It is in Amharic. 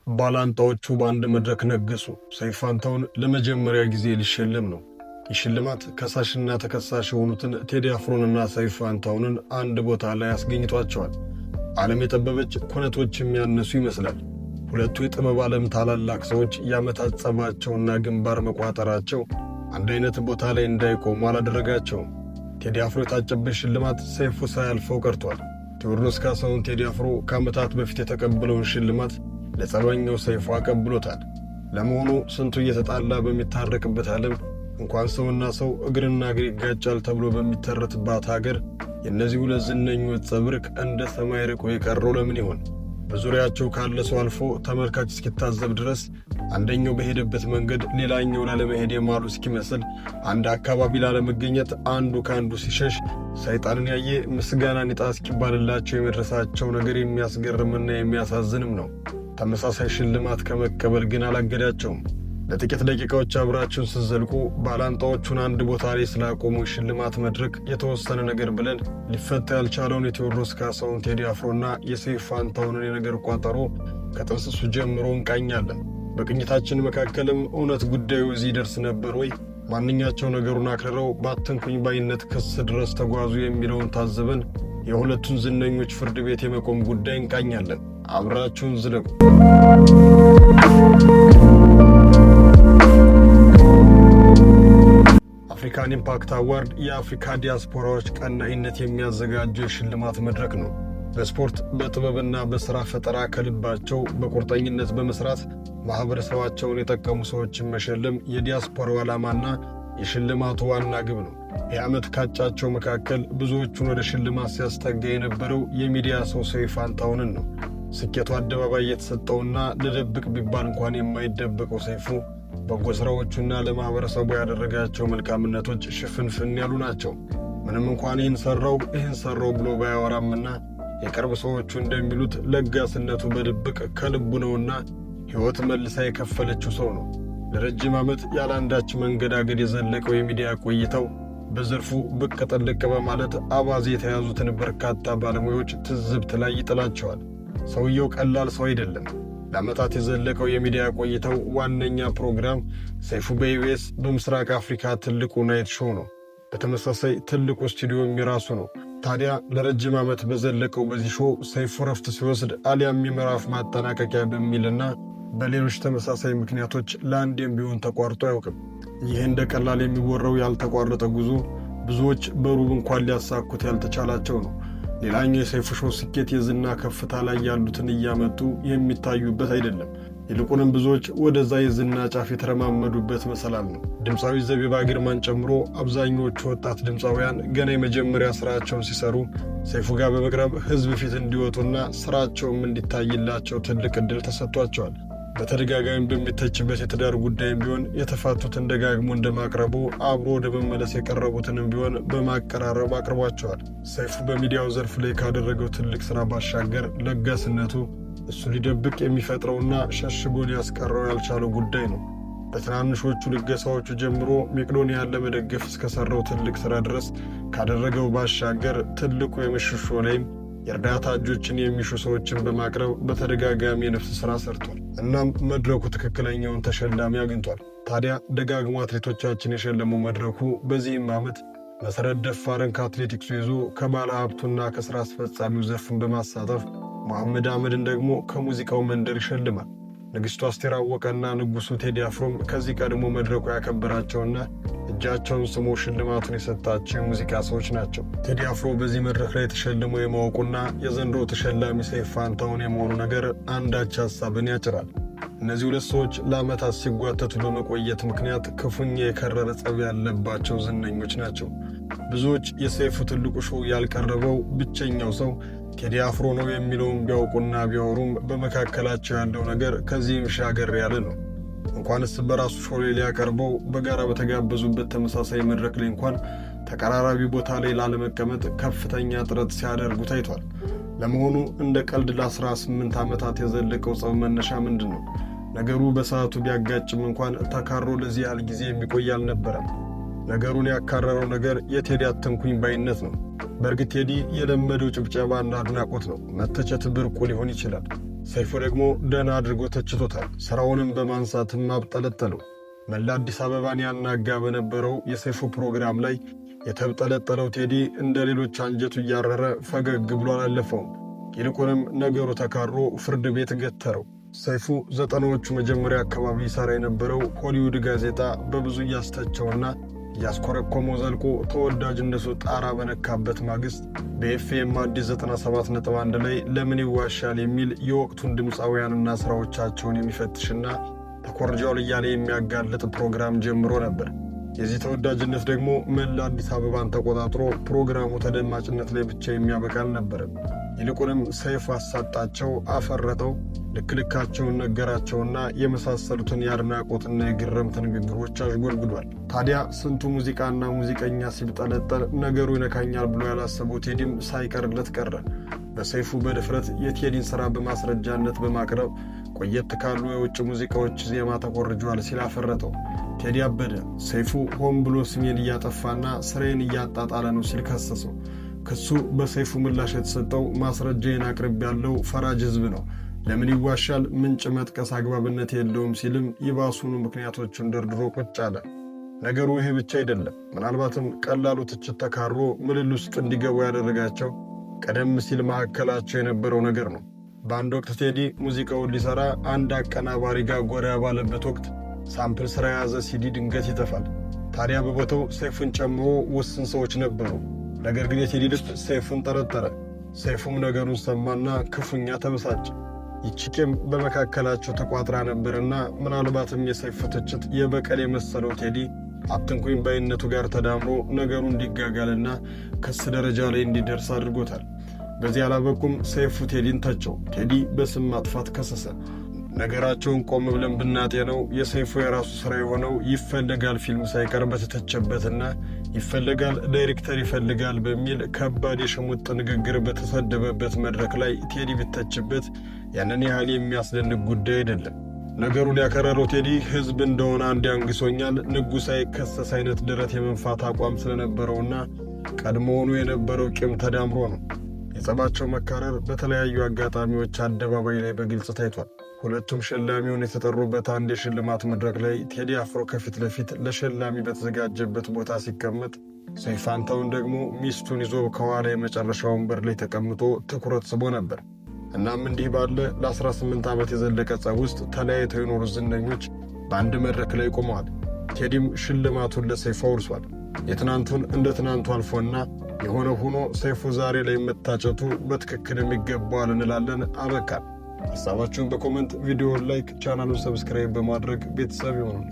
ባላንጣዎቹ በአንድ መድረክ ነገሱ። ሰይፉ ፋንታሁን ለመጀመሪያ ጊዜ ሊሸለም ነው። ይህ ሽልማት ከሳሽና ተከሳሽ የሆኑትን ቴዲ አፍሮንና ሰይፉ ፋንታሁንን አንድ ቦታ ላይ አስገኝቷቸዋል። ዓለም የጠበበች ኩነቶች የሚያነሱ ይመስላል። ሁለቱ የጥበብ ዓለም ታላላቅ ሰዎች የዓመታት ጸባቸውና ግንባር መቋጠራቸው አንድ አይነት ቦታ ላይ እንዳይቆሙ አላደረጋቸውም። ቴዲ አፍሮ የታጨበት ሽልማት ሰይፉ ሳያልፈው ቀርቷል። ቴዎድሮስ ካሳሁን ቴዲ አፍሮ ከዓመታት በፊት የተቀበለውን ሽልማት ለጸበኛው ሰይፉ አቀብሎታል። ለመሆኑ ስንቱ እየተጣላ በሚታረቅበት ዓለም እንኳን ሰውና ሰው እግርና እግር ይጋጫል ተብሎ በሚተረትባት ሀገር የእነዚህ ሁለት ዝነኞች ጸብርቅ እንደ ሰማይ ርቆ የቀረው ለምን ይሆን? በዙሪያቸው ካለ ሰው አልፎ ተመልካች እስኪታዘብ ድረስ አንደኛው በሄደበት መንገድ ሌላኛው ላለመሄድ የማሉ እስኪመስል አንድ አካባቢ ላለመገኘት አንዱ ካንዱ ሲሸሽ ሰይጣንን ያየ ምስጋናን ይጣ እስኪባልላቸው የመድረሳቸው ነገር የሚያስገርምና የሚያሳዝንም ነው። ተመሳሳይ ሽልማት ከመቀበል ግን አላገዳቸውም። ለጥቂት ደቂቃዎች አብራችሁን ስትዘልቁ ባላንጣዎቹን አንድ ቦታ ላይ ስላቆሙ ሽልማት መድረክ የተወሰነ ነገር ብለን ሊፈታ ያልቻለውን የቴዎድሮስ ካሳሁን ቴዲ አፍሮና የሰይፉ ፋንታሁንን የነገር ቋጠሮ ከጥንስሱ ጀምሮ እንቃኛለን። በቅኝታችን መካከልም እውነት ጉዳዩ እዚህ ደርስ ነበር ወይ? ማንኛቸው ነገሩን አክርረው ባትንኩኝ ባይነት ክስ ድረስ ተጓዙ የሚለውን ታዘበን የሁለቱን ዝነኞች ፍርድ ቤት የመቆም ጉዳይ እንቃኛለን። አብራችሁን ዝለቁ። አፍሪካን ኢምፓክት አዋርድ የአፍሪካ ዲያስፖራዎች ቀናኢነት የሚያዘጋጀው የሽልማት መድረክ ነው። በስፖርት በጥበብና በሥራ ፈጠራ ከልባቸው በቁርጠኝነት በመስራት ማኅበረሰባቸውን የጠቀሙ ሰዎችን መሸለም የዲያስፖራው ዓላማና የሽልማቱ ዋና ግብ ነው። የዓመት ካጫቸው መካከል ብዙዎቹን ወደ ሽልማት ሲያስጠጋ የነበረው የሚዲያ ሰው ሰይፉ ፋንታሁንን ነው። ስኬቱ አደባባይ የተሰጠውና ለደብቅ ቢባል እንኳን የማይደበቀው ሰይፉ በጎ ሥራዎቹና ለማኅበረሰቡ ያደረጋቸው መልካምነቶች ሽፍንፍን ያሉ ናቸው። ምንም እንኳን ይህን ሠራው ብሎ ባያወራምና የቅርብ ሰዎቹ እንደሚሉት ለጋስነቱ በድብቅ ከልቡ ነውና ሕይወት መልሳ የከፈለችው ሰው ነው። ለረጅም ዓመት ያላንዳች መንገዳገድ የዘለቀው የሚዲያ ቆይታው በዘርፉ ብቅ ጥልቅ በማለት አባዜ የተያዙትን በርካታ ባለሙያዎች ትዝብት ላይ ይጥላቸዋል። ሰውየው ቀላል ሰው አይደለም። ለዓመታት የዘለቀው የሚዲያ ቆይታው ዋነኛ ፕሮግራም ሰይፉ በኢቢኤስ በምስራቅ አፍሪካ ትልቁ ናይት ሾው ነው። በተመሳሳይ ትልቁ ስቱዲዮም የራሱ ነው። ታዲያ ለረጅም ዓመት በዘለቀው በዚህ ሾው ሰይፉ ረፍት ሲወስድ አሊያም የምዕራፍ ማጠናቀቂያ በሚልና በሌሎች ተመሳሳይ ምክንያቶች ለአንዴም ቢሆን ተቋርጦ አያውቅም። ይህ እንደ ቀላል የሚወራው ያልተቋረጠ ጉዞ ብዙዎች በሩብ እንኳን ሊያሳኩት ያልተቻላቸው ነው። ሌላኛው የሰይፉ ሾው ስኬት የዝና ከፍታ ላይ ያሉትን እያመጡ የሚታዩበት አይደለም። ይልቁንም ብዙዎች ወደዛ የዝና ጫፍ የተረማመዱበት መሰላል ነው። ድምፃዊ ዘቢባ ግርማን ጨምሮ አብዛኞቹ ወጣት ድምፃውያን ገና የመጀመሪያ ሥራቸውን ሲሰሩ ሰይፉ ጋር በመቅረብ ሕዝብ ፊት እንዲወጡና ሥራቸውም እንዲታይላቸው ትልቅ ዕድል ተሰጥቷቸዋል። በተደጋጋሚ በሚተችበት የትዳር ጉዳይም ቢሆን የተፋቱትን ደጋግሞ እንደማቅረቡ አብሮ ወደ መመለስ የቀረቡትንም ቢሆን በማቀራረብ አቅርቧቸዋል። ሰይፉ በሚዲያው ዘርፍ ላይ ካደረገው ትልቅ ሥራ ባሻገር ለጋስነቱ እሱ ሊደብቅ የሚፈጥረውና ሸሽጎ ሊያስቀረው ያልቻለው ጉዳይ ነው። በትናንሾቹ ልገሳዎቹ ጀምሮ መቄዶንያን ለመደገፍ እስከሠራው ትልቅ ሥራ ድረስ ካደረገው ባሻገር ትልቁ የምሽት ሾው ላይም የእርዳታ እጆችን የሚሹ ሰዎችን በማቅረብ በተደጋጋሚ የነፍስ ሥራ ሰርቷል። እናም መድረኩ ትክክለኛውን ተሸላሚ አግኝቷል። ታዲያ ደጋግሞ አትሌቶቻችን የሸለመው መድረኩ በዚህም ዓመት መሠረት ደፋርን ከአትሌቲክሱ ይዞ ከባለ ሀብቱና ከሥራ አስፈጻሚው ዘርፍን በማሳተፍ መሐመድ አህመድን ደግሞ ከሙዚቃው መንደር ይሸልማል። ንግሥቱ አስቴር አወቀና ንጉሡ ቴዲ አፍሮም ከዚህ ቀድሞ መድረኩ ያከበራቸውና እጃቸውን ስሞ ሽልማቱን የሰጣቸው የሙዚቃ ሰዎች ናቸው። ቴዲ አፍሮ በዚህ መድረክ ላይ ተሸልሞ የማወቁና የዘንድሮ ተሸላሚ ሰይፉ ፋንታሁን የመሆኑ ነገር አንዳች ሐሳብን ያጭራል። እነዚህ ሁለት ሰዎች ለዓመታት ሲጓተቱ በመቆየት ምክንያት ክፉኛ የከረረ ጸብ ያለባቸው ዝነኞች ናቸው። ብዙዎች የሰይፉ ትልቁ ሾው ያልቀረበው ብቸኛው ሰው ቴዲ አፍሮ ነው የሚለውን ቢያውቁና ቢያወሩም በመካከላቸው ያለው ነገር ከዚህም ሻገር ያለ ነው። እንኳንስ በራሱ ሾው ላይ ሊያቀርበው በጋራ በተጋበዙበት ተመሳሳይ መድረክ ላይ እንኳን ተቀራራቢ ቦታ ላይ ላለመቀመጥ ከፍተኛ ጥረት ሲያደርጉ ታይቷል። ለመሆኑ እንደ ቀልድ ለ18 ዓመታት የዘለቀው ጸብ መነሻ ምንድን ነው? ነገሩ በሰዓቱ ቢያጋጭም እንኳን ተካሮ ለዚህ ያህል ጊዜ የሚቆይ አልነበረም። ነገሩን ያካረረው ነገር የቴዲ አትንኩኝ ባይነት ነው። በእርግጥ ቴዲ የለመደው ጭብጨባና አድናቆት ነው። መተቸት ብርቁ ሊሆን ይችላል። ሰይፉ ደግሞ ደህና አድርጎ ተችቶታል። ሥራውንም በማንሳትም አብጠለጠለው። መላ አዲስ አበባን ያናጋ በነበረው የሰይፉ ፕሮግራም ላይ የተብጠለጠለው ቴዲ እንደ ሌሎች አንጀቱ እያረረ ፈገግ ብሎ አላለፈውም። ይልቁንም ነገሩ ተካሮ ፍርድ ቤት ገተረው። ሰይፉ ዘጠናዎቹ መጀመሪያ አካባቢ ይሠራ የነበረው ሆሊውድ ጋዜጣ በብዙ እያስተቸውና እያስኮረኮመው ዘልቆ ተወዳጅነቱ ጣራ በነካበት ማግስት በኤፍኤም አዲስ 97.1 ላይ ለምን ይዋሻል የሚል የወቅቱን ድምፃውያንና ሥራዎቻቸውን የሚፈትሽና ተኮርጃው እያለ የሚያጋልጥ ፕሮግራም ጀምሮ ነበር። የዚህ ተወዳጅነት ደግሞ መላ አዲስ አበባን ተቆጣጥሮ ፕሮግራሙ ተደማጭነት ላይ ብቻ የሚያበቃ አልነበረም። ይልቁንም ሰይፉ አሳጣቸው፣ አፈረጠው፣ ልክልካቸውን ነገራቸውና የመሳሰሉትን የአድናቆትና የግርምት ንግግሮች አሽጎድጉዷል። ታዲያ ስንቱ ሙዚቃና ሙዚቀኛ ሲብጠለጠል ነገሩ ይነካኛል ብሎ ያላሰበው ቴዲም ሳይቀርለት ቀረ። በሰይፉ በድፍረት የቴዲን ሥራ በማስረጃነት በማቅረብ ቆየት ካሉ የውጭ ሙዚቃዎች ዜማ ተኮርጇል ሲል አፈረጠው። ቴዲ አበደ ሰይፉ ሆን ብሎ ስሜን እያጠፋና ስራዬን እያጣጣለ ነው ሲል ከሰሰው። ክሱ በሰይፉ ምላሽ የተሰጠው ማስረጃዬን አቅርቤያለሁ፣ ፈራጅ ሕዝብ ነው፣ ለምን ይዋሻል፣ ምንጭ መጥቀስ አግባብነት የለውም ሲልም ይባሱኑ ምክንያቶችን ደርድሮ ቁጭ አለ። ነገሩ ይሄ ብቻ አይደለም። ምናልባትም ቀላሉ ትችት ተካሮ ምልል ውስጥ እንዲገቡ ያደረጋቸው ቀደም ሲል መካከላቸው የነበረው ነገር ነው። በአንድ ወቅት ቴዲ ሙዚቃውን ሊሠራ አንድ አቀናባሪ ጋር ጎራ ባለበት ወቅት ሳምፕል ሥራ የያዘ ሲዲ ድንገት ይጠፋል። ታዲያ በቦታው ሰይፉን ጨምሮ ውስን ሰዎች ነበሩ። ነገር ግን የቴዲ ልብ ሰይፉን ጠረጠረ። ሰይፉም ነገሩን ሰማና ክፉኛ ተበሳጨ። ይቺ ቂም በመካከላቸው ተቋጥራ ነበርና ምናልባትም የሰይፉ ትችት የበቀል የመሰለው ቴዲ አትንኩኝ ባይነቱ ጋር ተዳምሮ ነገሩ እንዲጋጋልና ክስ ደረጃ ላይ እንዲደርስ አድርጎታል። በዚህ አላበቁም። ሰይፉ ቴዲን ተቸው። ቴዲ በስም ማጥፋት ከሰሰ። ነገራቸውን ቆም ብለን ብናጤነው የሰይፉ የራሱ ሥራ የሆነው ይፈለጋል ፊልም ሳይቀር በተተቸበትና ይፈለጋል ዳይሬክተር ይፈልጋል በሚል ከባድ የሽሙጥ ንግግር በተሰደበበት መድረክ ላይ ቴዲ ቢተችበት ያንን ያህል የሚያስደንቅ ጉዳይ አይደለም። ነገሩን ያከረረው ቴዲ ሕዝብ እንደሆነ አንድ ያንግሶኛል፣ ንጉሥ አይከሰስ አይነት ድረት የመንፋት አቋም ስለነበረውና ቀድሞውኑ የነበረው ቂም ተዳምሮ ነው። የጸባቸው መካረር በተለያዩ አጋጣሚዎች አደባባይ ላይ በግልጽ ታይቷል። ሁለቱም ሸላሚውን የተጠሩበት አንድ የሽልማት መድረክ ላይ ቴዲ አፍሮ ከፊት ለፊት ለሸላሚ በተዘጋጀበት ቦታ ሲቀመጥ፣ ሰይፉ ፋንታሁን ደግሞ ሚስቱን ይዞ ከኋላ የመጨረሻው ወንበር ላይ ተቀምጦ ትኩረት ስቦ ነበር። እናም እንዲህ ባለ ለ18 ዓመት የዘለቀ ጸብ ውስጥ ተለያይተው የኖሩ ዝነኞች በአንድ መድረክ ላይ ቆመዋል። ቴዲም ሽልማቱን ለሰይፉ አውርሷል። የትናንቱን እንደ ትናንቱ አልፎና የሆነ ሆኖ ሰይፉ ዛሬ ላይ መታጨቱ በትክክል የሚገባዋል እንላለን። አበቃን። ሐሳባችሁን በኮሜንት ቪዲዮውን ላይክ፣ ቻናሉን ሰብስክራይብ በማድረግ ቤተሰብ ይሁኑ።